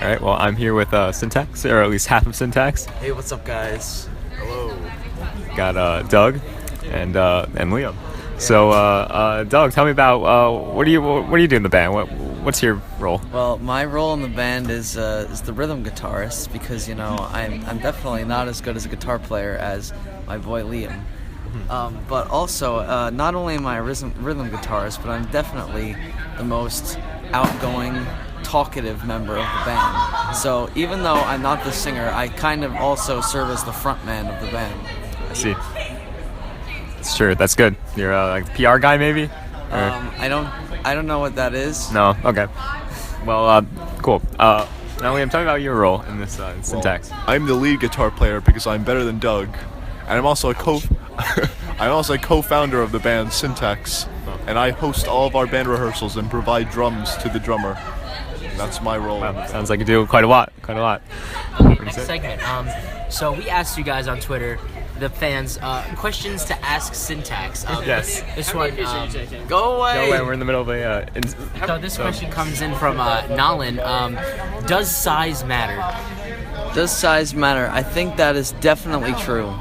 All right. Well, I'm here with Sintax, or at least half of Sintax. Hey, what's up, guys? Hello. Got Doug and Liam. So, Doug, tell me about what do you do in the band? What's your role? Well, my role in the band is the rhythm guitarist because I'm definitely not as good as a guitar player as my boy Liam. But also, not only am I a rhythm guitarist, but I'm definitely the most outgoing, talkative member of the band. So even though I'm not the singer, I kind of also serve as the front man of the band. I see. Sure, that's good. You're like the PR guy, maybe? I don't know what that is. No. Okay. Well, cool. Now, Liam, tell me about your role in this Sintax. Well, I'm the lead guitar player because I'm better than Doug, and I'm also a co-founder of the band Sintax, and I host all of our band rehearsals and provide drums to the drummer. That's my role. Wow, sounds like you do quite a lot. Okay, next segment. So we asked you guys on Twitter, the fans, questions to ask Sintax. Yes. This one. Go away. No way. We're in the middle of a. So this question comes in from Nolan. Does size matter? Does size matter? I think that is definitely true.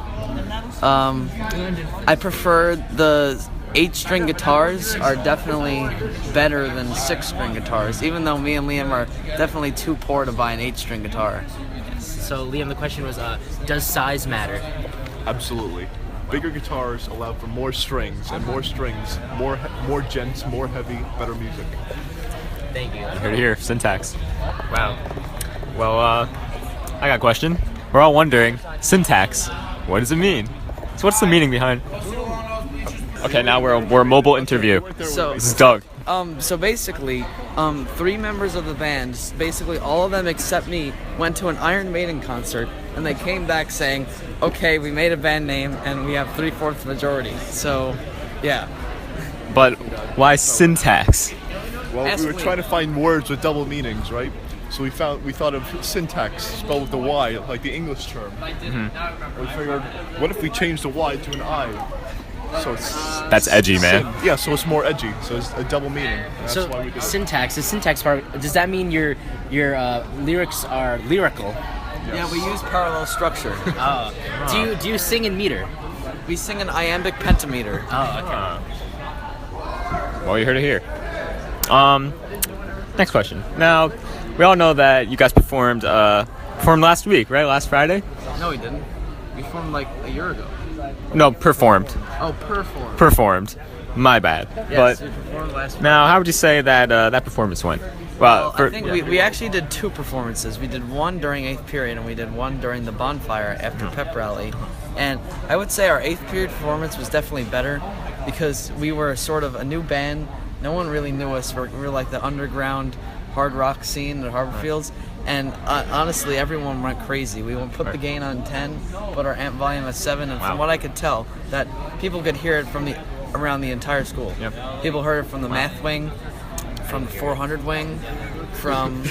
I prefer the 8-string guitars are definitely better than 6-string guitars, even though me and Liam are definitely too poor to buy an 8-string guitar. So Liam, the question was, does size matter? Absolutely. Bigger guitars allow for more strings, and more strings, more gents, more heavy, better music. Thank you. Here to hear Sintax. Wow. Well, I got a question. We're all wondering, Sintax, what does it mean? So what's the meaning behind? Okay, now we're a mobile interview. So This is Doug. So basically, 3 members of the band, basically all of them except me, went to an Iron Maiden concert, and they came back saying, okay, we made a band name, and we have 3/4 majority. So, yeah. But why Sintax? Well, we were trying to find words with double meanings, right? So we thought of syntax, spelled with a Y, like the English term. We figured, what if we changed the Y to an I? So That's edgy, man. Yeah, so it's more edgy. So it's a double meaning. That's So why we did it. Sintax, the syntax part. Does that mean your lyrics are lyrical? Yeah, we use parallel structure. Oh. Do you sing in meter? We sing an iambic pentameter. Oh, okay. Well, you heard it here. Next question. Now, we all know that you guys performed last week, right? Last Friday? No, we didn't. We formed like a year ago. No, performed. Oh, performed. Performed. My bad. Yes, But we performed last week. now, how would you say that that performance went? Well, I think we actually did 2 performances. We did one during 8th period, and we did one during the bonfire after pep rally. And I would say our 8th period performance was definitely better because we were sort of a new band. No one really knew us. We were like the underground hard rock scene at Harborfields. And honestly, everyone went crazy. We put the gain on 10, put our amp volume at 7, and from what I could tell, that people could hear it from around the entire school. Yep. People heard it from the math wing, from the 400 wing, from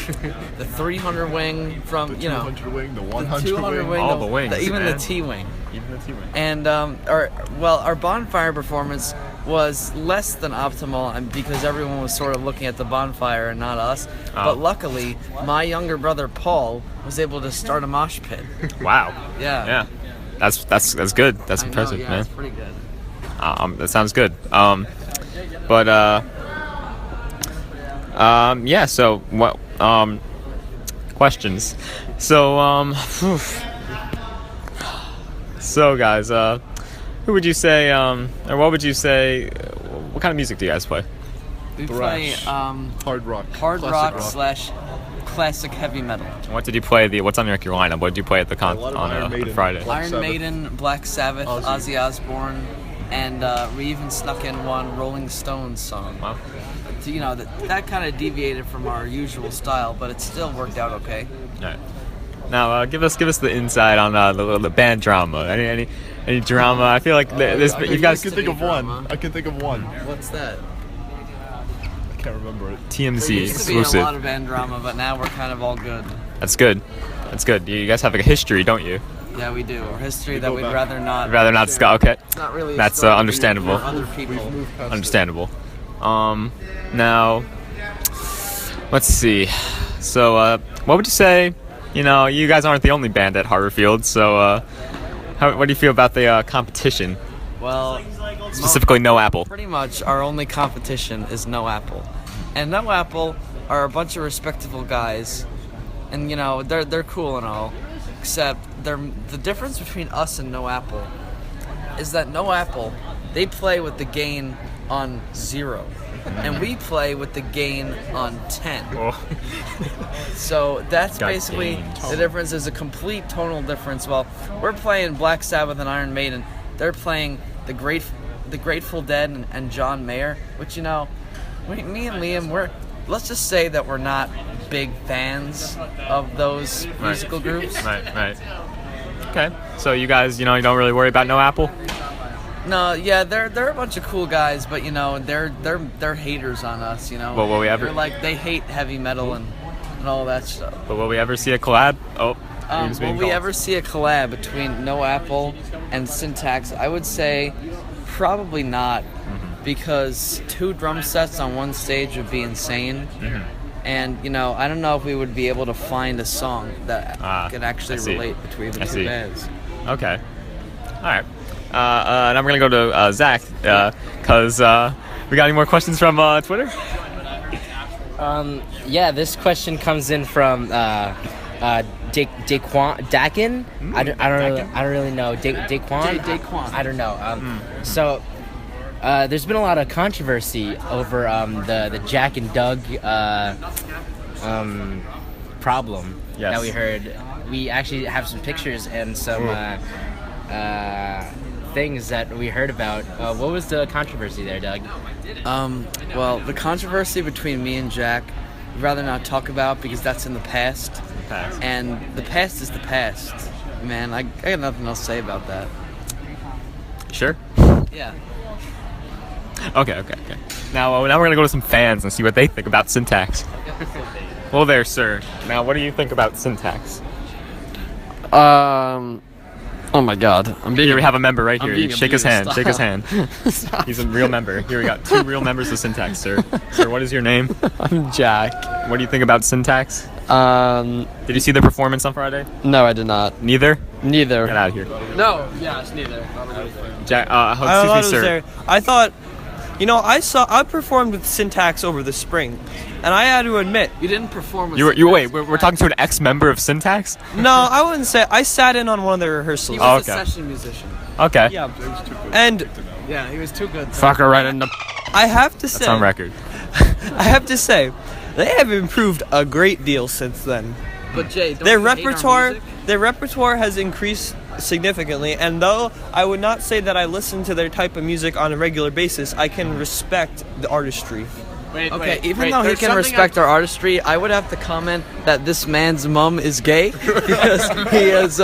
the 300 wing, from The 200 wing, the 100 the 200 wing, All the wings, even man. the T wing. Even the T-wing. And our bonfire performance was less than optimal because everyone was sort of looking at the bonfire and not us. Oh. But luckily, my younger brother Paul was able to start a mosh pit. Wow. Yeah. Yeah. That's good. That's I know, impressive, yeah, man. it's pretty good. That sounds good. Yeah. So what? Questions. So So guys, who would you say? Or what would you say? What kind of music do you guys play? We play Thrash. hard Hard rock. rock / classic heavy metal. What did you play? What's on your lineup? What did you play at the A lot of Iron on Maiden. Friday? Black Iron Sabbath. Maiden, Black Sabbath, Ozzy Osbourne, and we even snuck in one Rolling Stones song. Wow. So, that kind of deviated from our usual style, but it still worked out okay. All right. Now, give us the insight on the band drama. Any drama? I feel like you guys. I can think of one. I can think of one. What's that? I can't remember it. TMZ There used to be a exclusive. lot of band drama, but now we're kind of all good. That's good. That's good. You guys have like a history, don't you? Yeah, we do. A history that go we'd back. rather not. I'd rather not discuss. Okay. It's not really. That's, a story understandable. for other people. We've moved past Understandable. Now, let's see. So, what would you say? You know, you guys aren't the only band at Harborfield, so what do you feel about the competition? Well, Specifically, No Apple. pretty much our only competition is No Apple, and No Apple are a bunch of respectable guys, and you know they're cool and all, except the difference between us and No Apple is that No Apple, they play with the gain on 0, and we play with the gain on 10. Oh. So that's Got basically gained. the difference. Is a complete tonal difference. Well, we're playing Black Sabbath and Iron Maiden. They're playing the Grateful Dead and John Mayer, which, you know, me and Liam, let's just say that we're not big fans of those musical groups. Right. Okay. So you guys, you know, you don't really worry about No Apple? No, yeah, they're a bunch of cool guys, but you know, they're haters on us, you know. Well, will we ever- They're like, they hate heavy metal and all that stuff. But will we ever see a collab? Oh, name's Will being we called. ever see a collab between No Apple and Sintax? I would say probably not, because 2 drum sets on one stage would be insane. And, you know, I don't know if we would be able to find a song that could actually I see. relate between the I two see. bands. Okay. All right. Now we're going to go to Zach, because we got any more questions from Twitter? Yeah, this question comes in from Daquan. I don't really know. Daquan. Daquan. I don't know. So there's been a lot of controversy over the Jack and Doug problem Yes. that we heard. We actually have some pictures and some things that we heard about. What was the controversy there, Doug? Well, the controversy between me and Jack, I'd rather not talk about because that's in the past. Past. And the past is the past. Man, I got nothing else to say about that. Sure. Yeah. Okay. Now we're going to go to some fans and see what they think about Sintax. Well, there, sir. Now, what do you think about Sintax? Oh my God! Here we have a member right here. being Shake his hand. abused. Shake his hand. He's a real member. Here we got 2 real members of Sintax, sir. Sir, what is your name? I'm Jack. What do you think about Sintax? Did you see the performance on Friday? No, I did not. Neither? Neither. Get out of here. No. Yes, neither. Jack, I excuse thought me, it was sir. there. I thought, you know, I performed with Sintax over the spring, and I had to admit, You didn't perform with Wait, we're talking to an ex-member of Syntax? no, I wouldn't say. I sat in on one of the rehearsals. He was Oh, okay. a session musician. Okay. Yeah, and Yeah, he was too good. Fucker right in the. I have to say, That's on record. I have to say, they have improved a great deal since then. But Jay, don't Their you hate our repertoire has increased significantly, and though I would not say that I listen to their type of music on a regular basis, I can respect the artistry. Okay, even though he can respect our artistry, I would have to comment that this man's mum is gay because he is.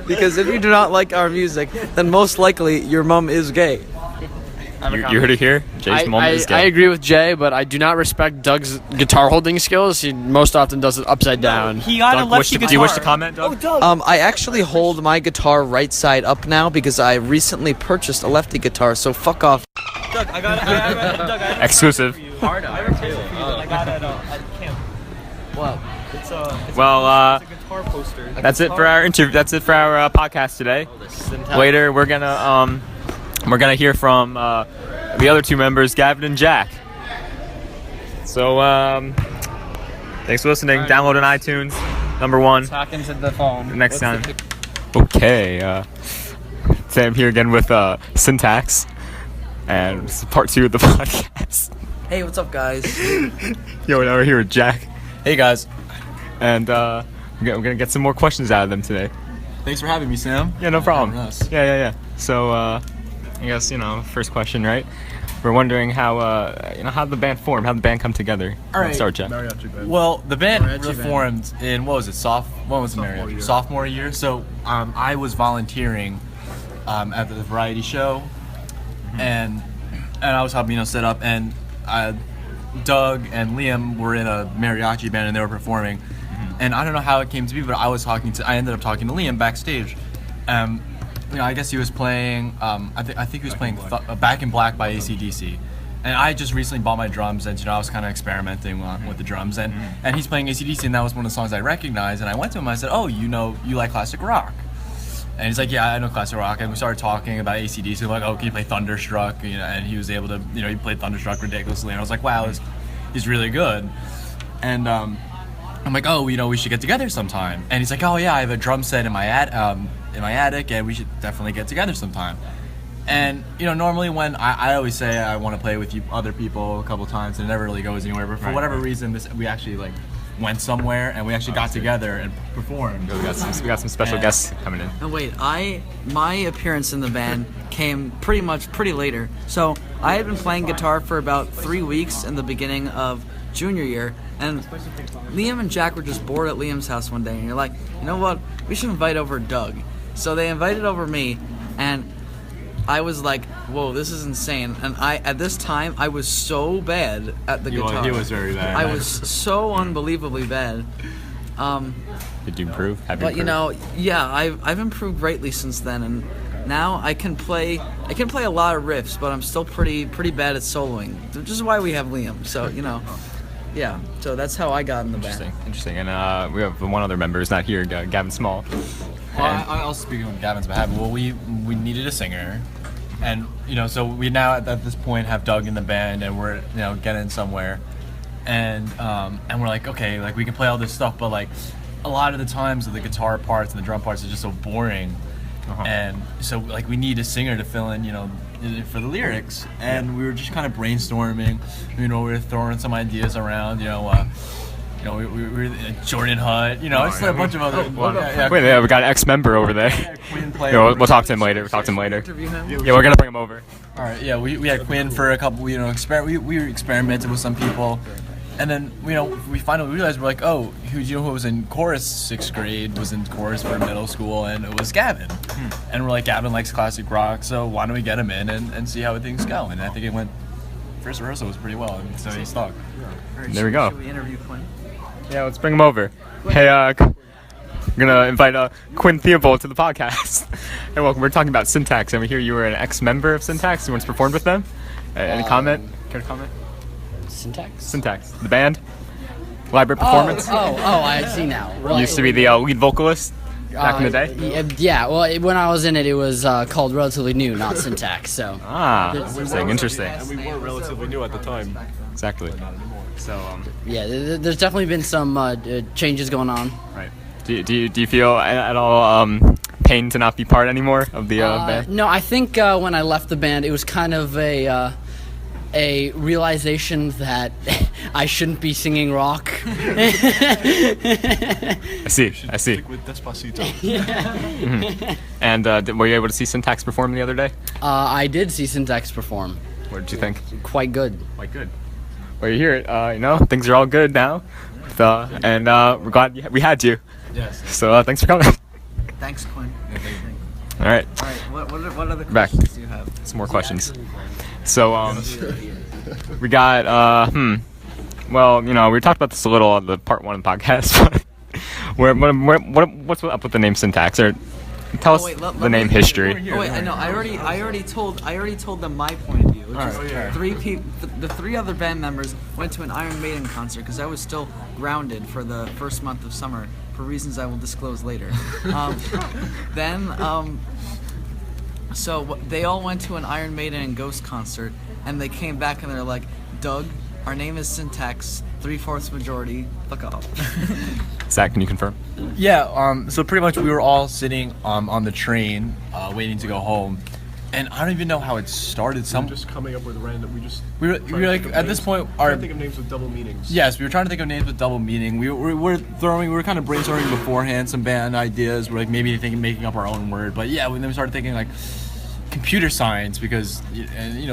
Because if you do not like our music, then most likely your mum is gay. You heard it here? Jay's mom is gay. I agree with Jay, but I do not respect Doug's guitar holding skills. He most often does it upside down. He got a Doug, lefty guitar. do you wish to comment, Doug? Oh, Doug. I actually hold my guitar right side up now because I recently purchased a lefty guitar. So fuck off. Doug, I got Exclusive. hard I got it at camp. What? It's a guitar poster. That's it for our interview. That's it for our podcast today. Later, we're gonna hear from the other 2 members, Gavin and Jack. So, thanks for listening. Download on iTunes. Number 1. Talking to the phone. Next time. Okay. Today I'm here again with Sintax, and this is part 2 of the podcast. Hey, what's up, guys? Yo, now we're here with Jack. Hey guys. And we're gonna get some more questions out of them today. Thanks for having me, Sam. Yeah, no problem. Having us. Yeah. So, I guess, first question, right? We're wondering how the band formed, how the band come together. All right. Start, Jack. Mariachi band. Well, the band Mariachi formed in, what was it, Sophomore year. Sophomore year. So I was volunteering at the variety show, and I was helping set up, and Doug and Liam were in a mariachi band and they were performing, and I don't know how it came to be, but I ended up talking to Liam backstage. I guess he was playing. I think he was playing Back in Black by AC/DC, And I just recently bought my drums, and I was kind of experimenting with the drums, and he's playing AC/DC, and that was one of the songs I recognized. And I went to him, and I said, "Oh, you like classic rock?" And he's like, "Yeah, I know classic rock." And we started talking about AC/DC. Like, "Oh, can you play Thunderstruck?" And he was able to, he played Thunderstruck ridiculously. And I was like, "Wow, he's really good." And I'm like, "Oh, we should get together sometime." And he's like, "Oh yeah, I have a drum set in my attic, and we should definitely get together sometime." And normally when I always say I want to play with you other people a couple times, and it never really goes anywhere. But for whatever reason, we actually went somewhere, and we actually got together and performed. We got some special guests coming in. And wait, my appearance in the band came pretty later. So I had been playing guitar for about 3 weeks in the beginning of junior year, and Liam and Jack were just bored at Liam's house one day, and you're like, you know what? We should invite over Doug. So they invited over me, and I was like, whoa, this is insane. And at this time, I was so bad at the guitar. He was very bad. I was so unbelievably bad. Did you improve? Have you But improved? I've improved greatly since then, and now I can play a lot of riffs, but I'm still pretty bad at soloing, which is why we have Liam. So yeah. So that's how I got in the band. Interesting. And we have one other member who's not here, Gavin Small. Well, I also speaking on Gavin's behalf. Well, we needed a singer, and so we now at this point have Doug in the band, and we're getting somewhere, and we're like, okay, we can play all this stuff, but a lot of the times the guitar parts and the drum parts are just so boring, and so we need a singer to fill in for the lyrics, and we were just kind of brainstorming, we were throwing some ideas around, we were Jordan Hutt, just a bunch of other. Wait, we got an ex-member over there. Quinn played. We'll talk to him later. Interview him? Yeah, we're gonna bring him over. All right, yeah, we had Quinn for a couple. We experimented with some people, and then we finally realized we're like, oh, who was in chorus 6th grade was in chorus for middle school, and it was Gavin. And we're like, Gavin likes classic rock, so why don't we get him in and see how things go? And I think it went. First rehearsal was pretty well, and so he stuck. There we go. Should we interview Quinn? Yeah, let's bring him over. Hey, we're gonna invite Quinn Theobald to the podcast. Hey, welcome. We're talking about Sintax, and we hear you were an ex-member of Sintax. You once performed with them. Any comment? Care to comment? Sintax, the band, library performance. I see now. You used to be the lead vocalist back in the day. Yeah. Well, when I was in it, it was called Relatively New, not Sintax. So. Interesting. And we were relatively new at the time. Exactly. So. Yeah, there's definitely been some changes going on. Right. Do you feel at all pain to not be part anymore of the band? No, I think when I left the band, it was kind of a realization that I shouldn't be singing rock. I see. Stick with Despacito. And were you able to see Sintax perform the other day? I did see Sintax perform. What did you think? Quite good. Quite good. Well, you hear it. Things are all good now. And we're glad we had you. Yes. So thanks for coming. Thanks, Quinn. All right. All right. What other Back. questions do you have? Some more questions. So we got well, we talked about this a little on the part 1 of the podcast. What's up with the name Sintax? Or tell us the name history. Oh wait, I know. I already told them my point of view. Which is the 3 other band members went to an Iron Maiden concert because I was still grounded for the first month of summer for reasons I will disclose later. So they all went to an Iron Maiden and Ghost concert, and they came back and they're like, Doug, our name is Sintax, 3/4 majority, fuck off. Zach, can you confirm? Yeah. So pretty much we were all sitting on the train, waiting to go home, and I don't even know how it started. We're just coming up with random. We were like at this point trying to think of names with double meanings. Yes, we were trying to think of names with double meaning. We were kind of brainstorming beforehand some band ideas. We're like maybe making up our own word, but yeah, then we started thinking like computer science because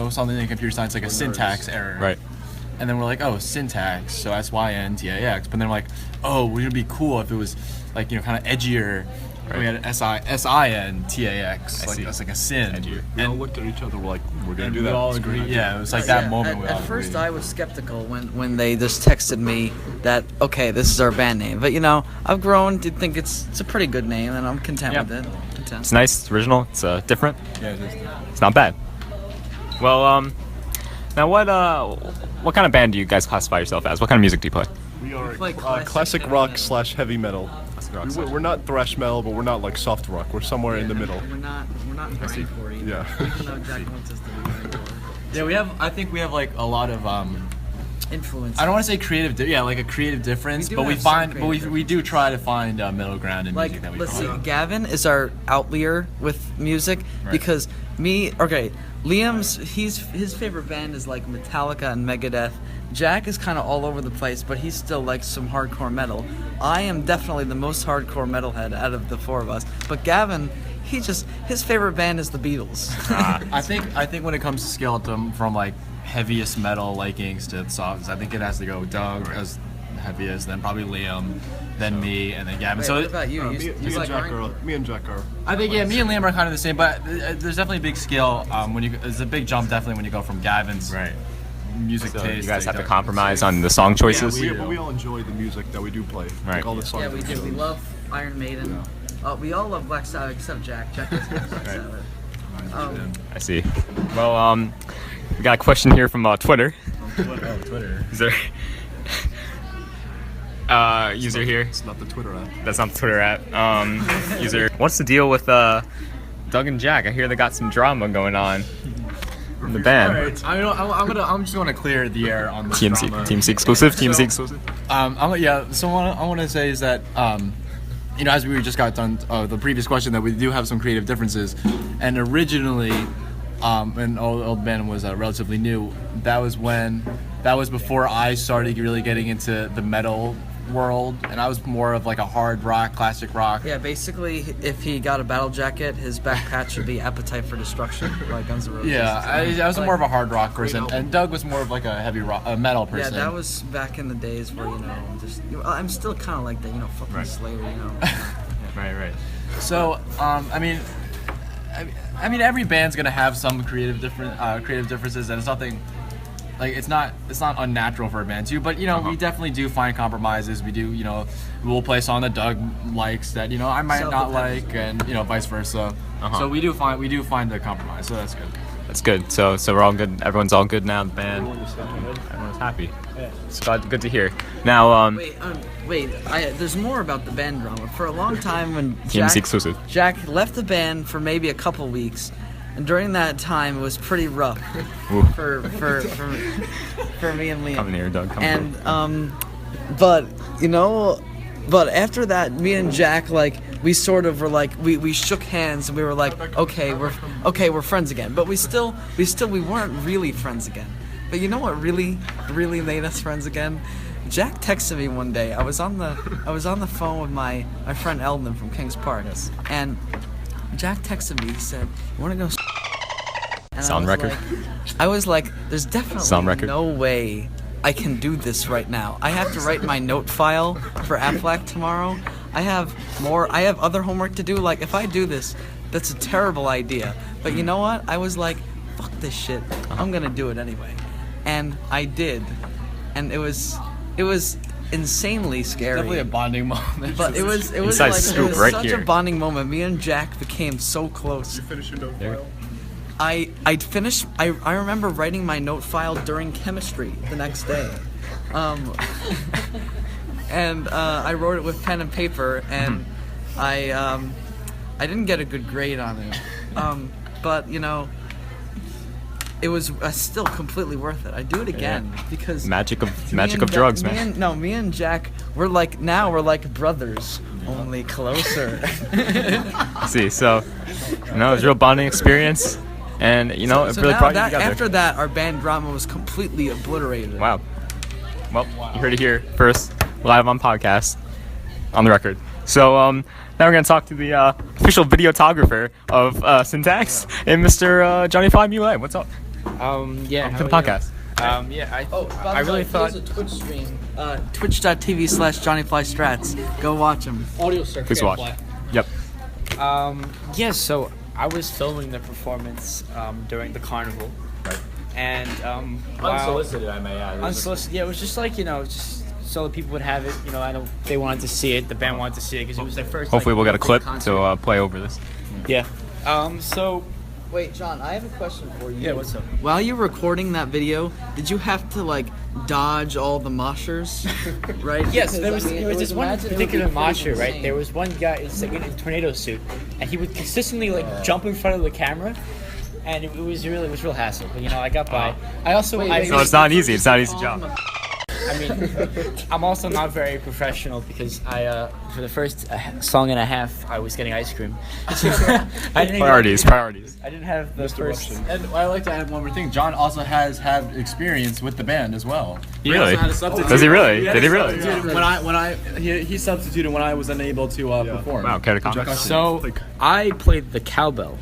something in computer science like a syntax error. Right. And then we're like, oh, syntax, so SYNTAX. But then we're like, oh, wouldn't it be cool if it was like kind of edgier. Right. We had SINTAX, like a sin. We all looked at each other, we're like, we're gonna do we that. We all agreed. Yeah, it was like that moment. At first, I was skeptical when they just texted me that okay, this is our band name. But I've grown to think it's a pretty good name, and I'm content with it. It's nice, it's original, it's different. Yeah, it is. It's not bad. Well, Now, what kind of band do you guys classify yourself as? What kind of music do you play? We are Like classic heavy rock metal. / heavy metal. rock We're not thrash metal, but we're not like soft rock. We're somewhere in the middle. We're not grindcore either. Yeah. Even though Jack wants us to be grindcore. Yeah, I think we have like a lot of Influence. I don't want to say creative, like a creative difference, We do but we have some find, but creative we do try to find middle ground in Like, music that we let's see, follow. Gavin is our outlier with music because Liam's his favorite band is like Metallica and Megadeth. Jack is kind of all over the place, but he still likes some hardcore metal. I am definitely the most hardcore metalhead out of the four of us, but Gavin, his favorite band is the Beatles. I think when it comes to scale from like heaviest metal likings to softest, I think it has to go Doug as heaviest, then probably Liam, then me, and then Gavin. Wait, So what about you? Me and Jack are. I think me and Liam are kind of the same, but there's definitely a big scale there's a big jump definitely when you go from Gavin's music So taste. you guys have to Doug's compromise on the song choices. We all enjoy the music that we do play. Right. Like all the songs. Yeah, we do. We love Iron Maiden. We all love Black Sabbath except Jack. Jack doesn't like Black Sabbath. I see. Well, we got a question here from Twitter. Twitter. Is there user here? It's not the Twitter app. That's not the Twitter app. User, what's the deal with Doug and Jack? I hear they got some drama going on in the band. Alright, I'm just gonna clear the air on the TMC, drama. TMC exclusive. TMC exclusive. So what I want to say is that as we just got done the previous question, that we do have some creative differences, and originally when old band was relatively new, that was before I started really getting into the metal world, and I was more of like a hard rock, classic rock. Yeah, basically, if he got a battle jacket, his back patch would be Appetite for Destruction by Guns N' Roses. Yeah, I was more of a hard rock person, and Doug was more of like a heavy rock, a metal Yeah, person. that was back in the days where, I'm still kind of like that, fucking Slayer, Right. So, I mean, every band's gonna have some creative differences, and it's nothing. Like it's not unnatural for a band too, but we definitely do find compromises. We do, we'll play a song that Doug likes that I might not like, and vice versa. So we do find the compromise. So that's good. That's good. So we're all good. Everyone's all good now. The band. Everyone's happy. It's good to hear. Now, There's more about the band drama. For a long time, when TMC exclusive. Jack left the band for maybe a couple weeks, and during that time, it was pretty rough Ooh. for me and Liam. Come in here, Doug. Come in. And but after that, me and Jack, we sort of were we shook hands and we were like, okay, we're friends again. But we weren't really friends again. But you know what really made us friends again? Jack texted me one day. I was on the phone with my friend Eldon from Kings Park, and Jack texted me. He said, "You want to go?" And Sound record? I was like, "There's definitely Sound record? no way I can do this right now. I have to write my note file for Aflac tomorrow. I have other homework to do. Like, if I do this, that's a terrible idea. But you know what? I was like, fuck this shit. I'm gonna do it anyway." And I did. And it was insanely scary. Definitely a bonding moment. But it was Inside scoop right such here. a bonding moment. Me and Jack became so close. You finish your note file? I'd finished. I remember writing my note file during chemistry the next day, and I wrote it with pen and paper, and I didn't get a good grade on it, but it was still completely worth it. I'd do it again because Magic of me drugs, man. Me and Jack, we're like brothers, only closer. See, so it was a real bonding experience, and it really So brought you now together. after that, our band drama was completely obliterated. Wow. Well, you heard it here first, live on podcast, on the record. So now we're gonna talk to the official videographer of Sintax, and Mr. Johnnyfly Mule. What's up? Yeah. To the podcast. I really thought There's a Twitch stream, twitch.tv/JohnnyFlyStrats. Go watch him. audio circuit. Please watch. Yep. Yes, so I was filming the performance during the carnival. Right. And Unsolicited, I may add. unsolicited. Yeah, it was just just so that people would have it. They wanted to see it. The band wanted to see it because it was their first. Hopefully, we'll get a big clip concert. to play over this. Yeah. So Wait, John, I have a question for you. Yeah, what's up? While you were recording that video, did you have to like dodge all the moshers? Right? Yes, Because, there was this one imagine it would particular be pretty mosher, right? insane. There was one guy in a tornado suit, and he would consistently like jump in front of the camera, and it was real hassle. But I got by. I also So it's not easy. It's not an easy job. I mean, I'm also not very professional because for the first song and a half, I was getting ice cream. Priorities. I didn't have the first. And I'd like to add one more thing. John also has had experience with the band as well. He Really? also had a substitute. Does he really? Did he really? He substituted when I was unable to perform. Wow, care to comment? So I played the cowbell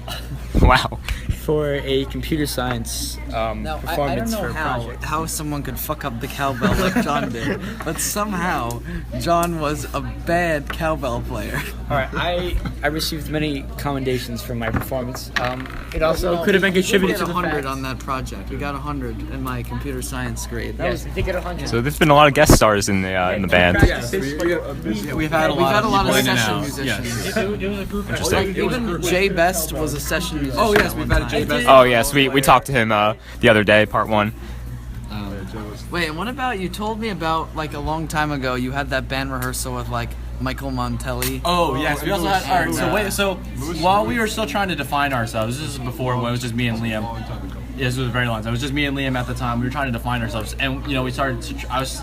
Wow. for a computer science Now, I don't performance know for a project. how someone could fuck up the cowbell like John did, but somehow John was a bad cowbell player. All right, I received many commendations for my performance. It also could have been contributed to We the got 100 fact. on that project. We got 100 in my computer science grade. That Yes, we did get 100. So there's been a lot of guest stars in the band. Yes, we've had a lot of session people in and out. musicians. Yes. It was a group. Interesting. Even Jay Best was a session musician. Oh yes, at we've one had a Jay time. Best. Oh yes, we talked to him the other day, part 1. Wait, and what about you told me about like a long time ago you had that band rehearsal with like Michael Montelli. Oh yes, we also had. All right, so while we were still trying to define ourselves, this is before when it was just me and Liam. This was a very long time. It was just me and Liam at the time. We were trying to define ourselves, and we started. I was,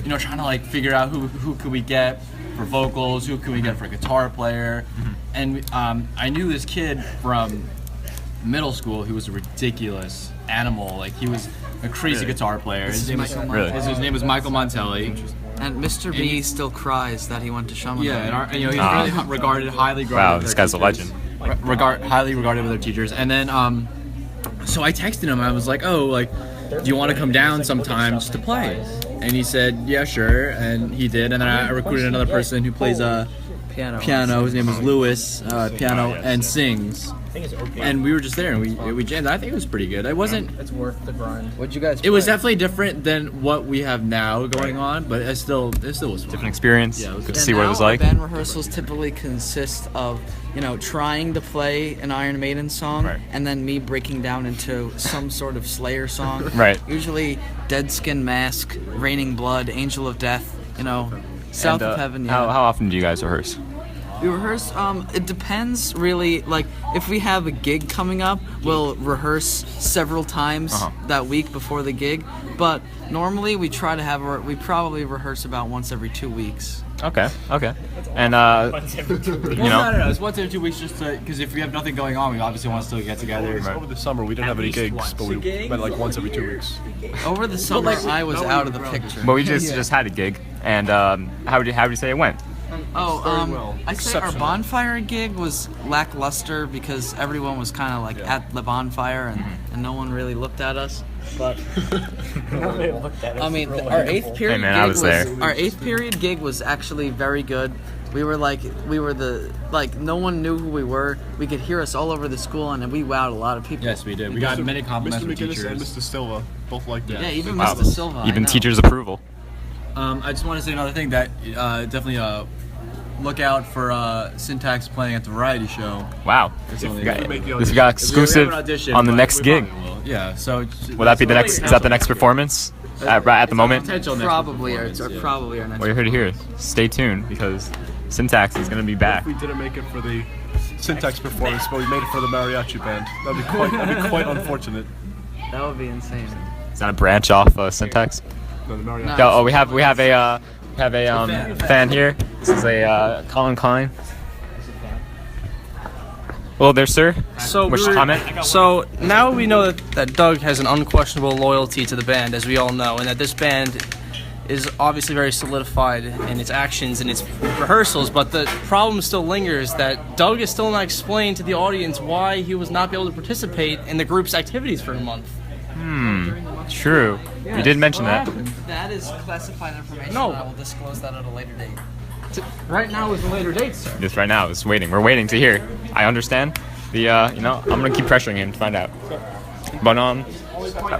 trying to like figure out who could we get for vocals, who could we get for a guitar player, and I knew this kid from middle school who was a ridiculous animal. Like he was a crazy guitar player. His name was Michael Montelli. And Mr. B still cries that he went to Shaman. Yeah, and he's really highly regarded. Wow, this guy's a legend. Highly regarded with their teachers. And then, so I texted him. I was like, "Oh, like, do you want to come down sometime just to play?" And he said, "Yeah, sure." And he did. And then I recruited another person who plays piano. His name was Lewis. Piano and sings. And we were just there and we jammed. I think it was pretty good. It wasn't. It's worth the grind. What'd you guys? It was definitely different than what we have now going on, but it still was fun. Different experience. Yeah, it was Good to good. see what it was like. Band rehearsals typically consist of, trying to play an Iron Maiden song, Right. and then me breaking down into some sort of Slayer song. Right. Usually, Dead Skin Mask, Raining Blood, Angel of Death. South of Heaven. Yeah. How often do you guys rehearse? We rehearse, it depends really, like, if we have a gig coming up, we'll rehearse several times that week before the gig, but normally we probably rehearse about once every 2 weeks. Okay. And No, it's once every 2 weeks just because if we have nothing going on, we obviously want to still get together. Over the summer, we didn't have any gigs, but we met like once every 2 weeks. Over the summer, I was out of the picture. but we just had a gig, and how would you say it went? I say our bonfire gig was lackluster because everyone was kind of like at the bonfire and no one really looked at us. But I mean, our eighth period Hey, man, I gig was there. Our 8th period gig was actually very good. We were no one knew who we were. We could hear us all over the school, and we wowed a lot of people. Yes, we did. We got many compliments Mr. from McGinnis and teachers. Mr. Silva both liked it. Yeah, even Wow. Mr. Silva. Even I know. teachers' approval. I just want to say another thing that definitely look out for Sintax playing at the variety show. Wow. It's We only- got, If we make the this we got audition. exclusive We have an audition, on the but next we gig. probably will. Yeah. So. Will that be the next? Is that the next performance? At the moment. Potential next Probably performance, our yeah. probably our next. Well, you're here to hear. Stay tuned because Sintax is going to be back. We didn't make it for the Sintax performance, but we made it for the mariachi band. That'd be quite unfortunate. That would be insane. Is that a branch off Sintax? No, the mariachi. No. Oh, we have a fan here. This is a Colin Klein. Hello there, sir. So Which comment? So now we know that Doug has an unquestionable loyalty to the band, as we all know, and that this band is obviously very solidified in its actions and its rehearsals, but the problem still lingers that Doug is still not explained to the audience why he was not able to participate in the group's activities for a month. True. You did mention that. That is classified information. No. I will disclose that at a later date. Right now is a later date, sir. Just right now, it's waiting. We're waiting to hear. I understand. I'm gonna keep pressuring him to find out. But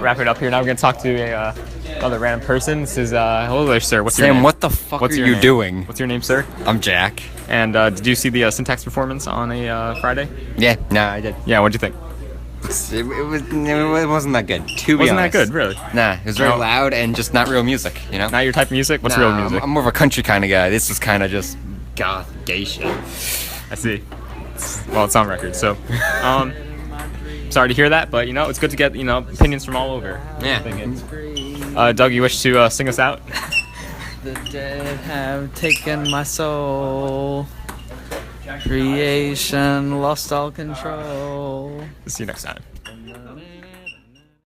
wrap it up here. Now we're gonna talk to another random person. This is hello there, sir. What's your Sam, name? what the fuck What's are your you name? doing? What's your name, sir? I'm Jack. And did you see the Sintax performance on a Friday? Yeah, no, I did. Yeah. What'd you think? It wasn't that good. To be Wasn't that honest. good, really? Nah, it was very No. loud and just not real music. You know. Not your type of music. What's Nah, real music? I'm more of a country kind of guy. This was kind of just goth gay shit. I see. Well, it's on record, so. Sorry to hear that, but it's good to get opinions from all over. Yeah. Doug, you wish to sing us out? The dead have taken my soul. Creation lost all control. See you next time.